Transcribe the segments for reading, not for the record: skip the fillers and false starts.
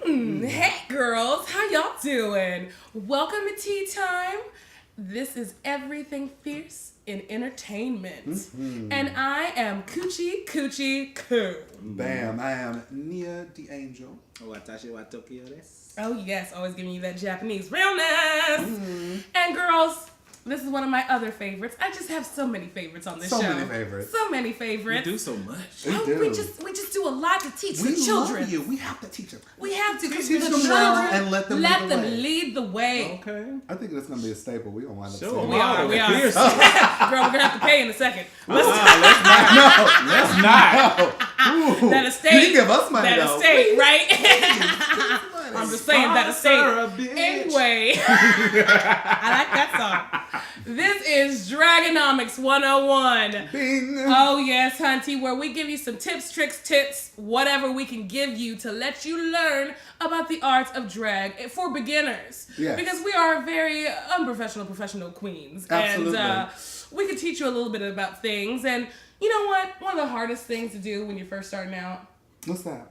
Hey girls, how y'all doing? Welcome to Tea Time. This is Everything Fierce in Entertainment. And I am Koochi-Ku. Bam, I am Nia the Angel. Oh yes, always giving you that Japanese realness. And girls, this is one of my other favorites. I just have so many favorites on this show. So many favorites. So many favorites. We do so much. We do. We just do a lot to teach the children. Love you. We have to teach them. We have to because Teach the them children well and let them lead the way. Okay. I think that's gonna be a staple. We gonna wind up Sure. saying We are. Girl, we're gonna have to pay in a second. Let's not. Ooh. That estate. You give us money That though. estate, right? I'm just saying that estate. Anyway, I like that song. This is DRAGonomix 101. Bing. Oh yes, hunty, where we give you some tips, whatever we can give you to let you learn about the art of drag for beginners. Yes. Because we are very professional queens. Absolutely. And we can teach you a little bit about things. And you know what? One of the hardest things to do when you're first starting out, What's that?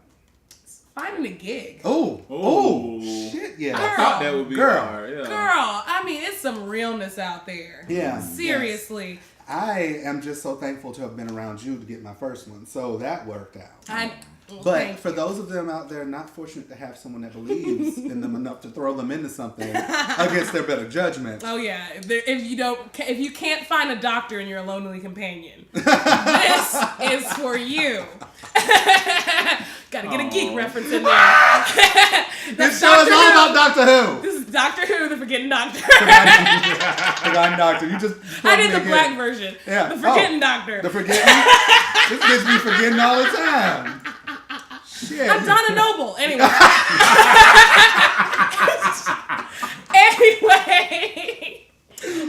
finding a gig. Oh, shit, yeah. I thought that would be hard. Yeah. Girl, I mean, it's some realness out there. Yeah. Seriously. Yes. I am just so thankful to have been around you to get my first one, so that worked out. But for those of them out there not fortunate to have someone that believes in them enough to throw them into something against their better judgment. Oh yeah, if you can't find a doctor and you're a lonely companion, this is for you. Gotta get a geek reference in there. This show is all about Doctor Who. This is Doctor Who, the Forgetting Doctor. Forgotten Doctor. You just I did the black version. Yeah. The Forgetting Doctor. The Forgetting. This bitch be forgetting all the time. Shit. I'm Donna Noble. Anyway.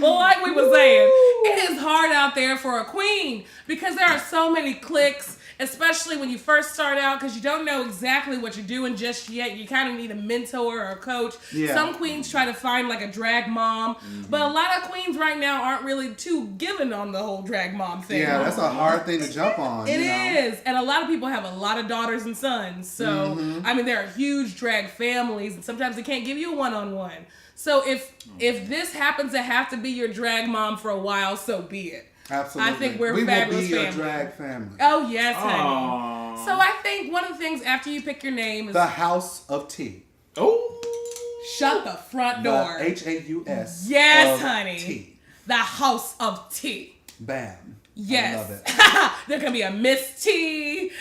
Well, like we were saying, it is hard out there for a queen because there are so many cliques, especially when you first start out, because you don't know exactly what you're doing just yet. You kind of need a mentor or a coach. Yeah. Some queens try to find like a drag mom, but a lot of queens right now aren't really too given on the whole drag mom thing. Yeah, that's a hard thing to jump on. It is. And a lot of people have a lot of daughters and sons. So, I mean, there are huge drag families, and sometimes they can't give you a one-on-one. So if this happens to have to be your drag mom for a while, so be it. Absolutely. I think we're we fabulous will be family. your drag family. Oh, yes, honey. Aww. So I think one of the things after you pick your name is... The House of Tea. Oh. Shut the front door. The H-A-U-S. Yes, of honey. Tea. The House of Tea. Bam. Yes. I love it. There can be a Miss T.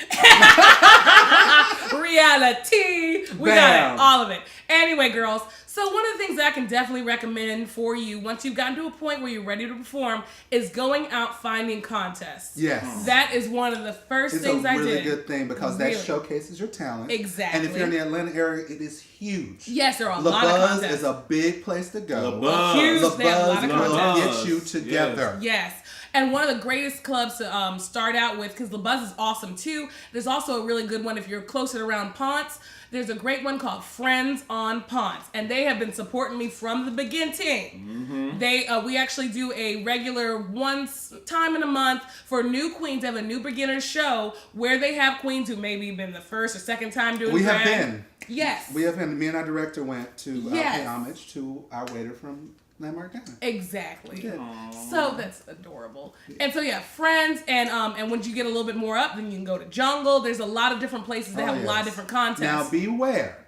Reality. We got it. All of it. Anyway, girls. So one of the things that I can definitely recommend for you once you've gotten to a point where you're ready to perform is going out finding contests. Yes. That is one of the first things I did. It's a really good thing because that showcases your talent. Exactly. And if you're in the Atlanta area, it is huge. Yes, there are a La lot of Buzz contests. is a big place to go. La Buzz. Huge. La They have a lot of Buzz will contests. get you together. Yes. And one of the greatest clubs to start out with, because La Buzz is awesome too. There's also a really good one if you're closer to around Ponce. There's a great one called Friends on Ponce, and they have been supporting me from the beginning. We actually do a regular once time in a month for new queens. They have a new beginner show where they have queens who maybe been the first or second time doing We drag. have been. Yes. We have been. Me and our director went to pay Yes. homage to our waiter from Landmark Diner. Exactly. Aww. So that's adorable. And so yeah, Friends, and once you get a little bit more up, then you can go to Jungle. There's a lot of different places that have a lot of different contests. Now beware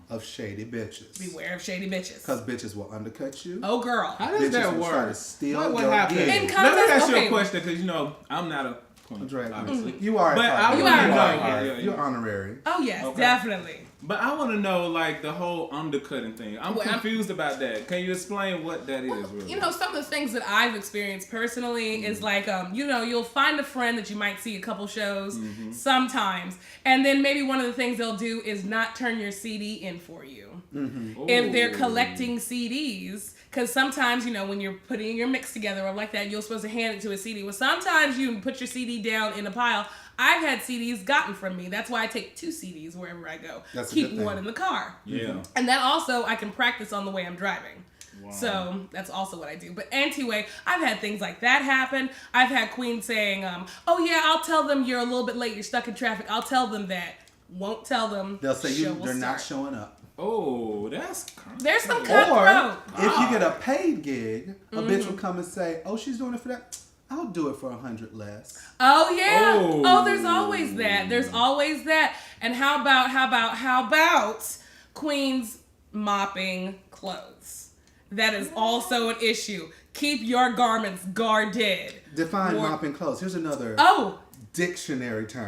of shady bitches. Beware of shady bitches. Because bitches will undercut you. Oh girl. How does Bitches that will try to work? steal What your happened? gig. In Let me contests, ask you okay. a question because I'm not a queen, Drag obviously. You are. But a I part. You You are. are. Yeah. You're honorary. Oh yes, Okay. definitely. But I want to know, like, the whole undercutting thing. I'm confused about that. Can you explain what that is, really? You know, some of the things that I've experienced personally is like, you'll find a friend that you might see a couple shows sometimes, and then maybe one of the things they'll do is not turn your CD in for you. If they're collecting CDs, because sometimes, when you're putting your mix together or like that, you're supposed to hand it to a CD. Well, sometimes you put your CD down in a pile. I've had CDs gotten from me. That's why I take 2 CDs wherever I go. That's a Keep good thing. one in the car. Yeah. And that also, I can practice on the way I'm driving. Wow. So that's also what I do. But anyway, I've had things like that happen. I've had queens saying, oh yeah, I'll tell them you're a little bit late, you're stuck in traffic. I'll tell them that. won't tell them. They'll say they're not showing up. Oh, that's there's some cutthroat. Or if you get a paid gig, a bitch will come and say, "Oh, she's doing it for that. I'll do it for 100 less." Oh yeah. Oh, there's always that. There's always that. And how about queens mopping clothes? That is also an issue. Keep your garments guarded. Define mopping clothes. Here's another dictionary term.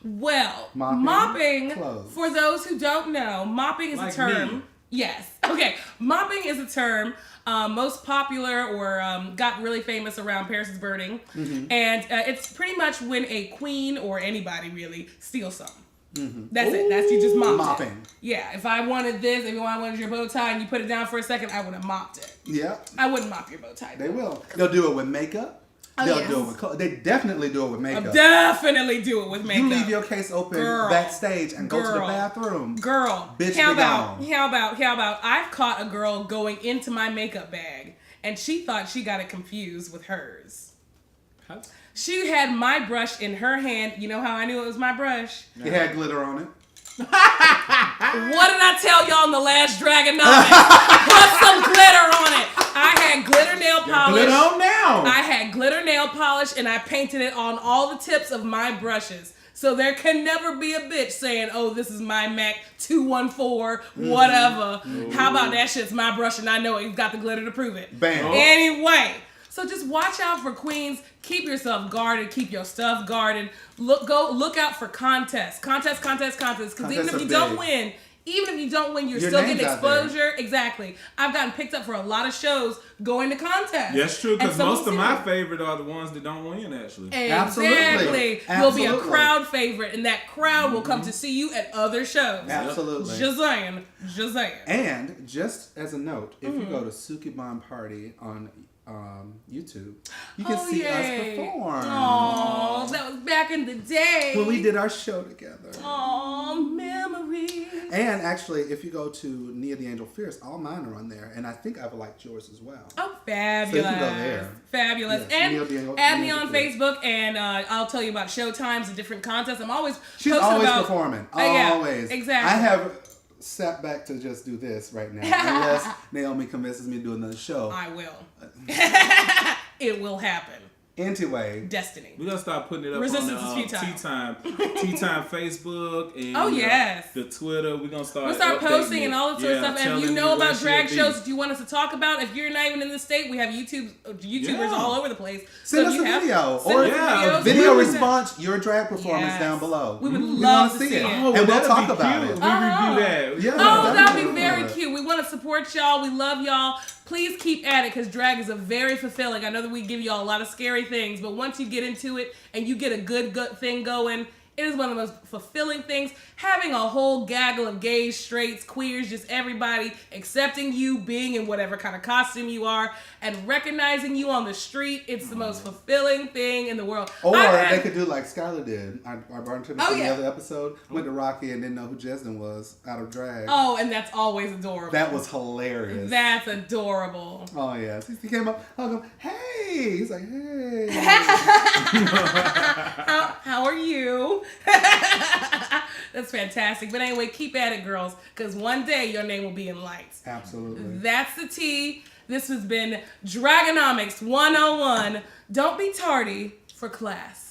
Well, mopping clothes. For those who don't know, mopping is a term. Me. Yes. Okay. Mopping is a term most popular or got really famous around Paris is Burning. Mm-hmm. And it's pretty much when a queen or anybody really steals something. Mm-hmm. That's it. That's you just mopping. It. Yeah. If I wanted this, if I wanted your bow tie and you put it down for a second, I would have mopped it. Yeah. I wouldn't mop your bow tie. They will. They'll do it with makeup. They'll do it with clothes. They definitely do it with makeup. Definitely do it with makeup. You leave your case open backstage and go to the bathroom. Bitch, how about I've caught a girl going into my makeup bag and she thought she got it confused with hers. Huh? She had my brush in her hand. You know how I knew it was my brush? It had glitter on it. What did I tell y'all in the last DRAGonomix? Put some glitter on it. I had glitter nail polish. Glitter on now. I had glitter nail polish and I painted it on all the tips of my brushes. So there can never be a bitch saying, "Oh, this is my MAC 214, whatever." Mm-hmm. How about that shit's my brush and I know it. You've got the glitter to prove it. Bam. Anyway. So just watch out for queens. Keep yourself guarded. Keep your stuff guarded. Look out for contests. Contests. Because even if you don't win, you're still getting exposure. Exactly. I've gotten picked up for a lot of shows going to contests. That's true, because most of my favorite are the ones that don't win, actually. Exactly. You'll be a crowd favorite, and that crowd will come to see you at other shows. Absolutely. Just saying. And just as a note, if you go to Sukiban Party on YouTube, you can see us perform. Oh, that was back in the day when we did our show together. Oh, memories. And actually, if you go to Nia the Angel Fierce, all mine are on there, and I think I've liked yours as well. Oh, fabulous! So you can go there. Fabulous. Yes, and add me on Facebook, and I'll tell you about show times and different contests. She's always performing. Always. Yeah, exactly. I have sat back to just do this right now, unless Naomi convinces me to do another show. I will. It will happen. Anyway, destiny. We're gonna start putting it up Resistance on the Tea Time Facebook and the Twitter. We're gonna start posting and all that sort of stuff. And if you know about drag shows that you want us to talk about, if you're not even in the state, we have YouTubers all over the place. Send us a video or a video response, your drag performance down below. We would love to see it. And we'll talk about it. We review that. Yeah, that would be very cute. We want to support y'all. We love y'all. Please keep at it, because drag is a very fulfilling. I know that we give y'all a lot of scary things, but once you get into it and you get a good thing going, it is one of the most fulfilling things. Having a whole gaggle of gays, straights, queers, just everybody accepting you, being in whatever kind of costume you are, and recognizing you on the street, it's the most fulfilling thing in the world. Or they could do like Skylar did. Our bartender in the other episode went to Rocky and didn't know who Jesden was out of drag. Oh, and that's always adorable. That was hilarious. That's adorable. Oh, yes. He came up, hugged him. Hey! He's like, hey. How are you? That's fantastic. But anyway, keep at it, girls, because one day your name will be in lights. Absolutely. That's the tea. This has been DRAGonomix 101. Don't be tardy for class.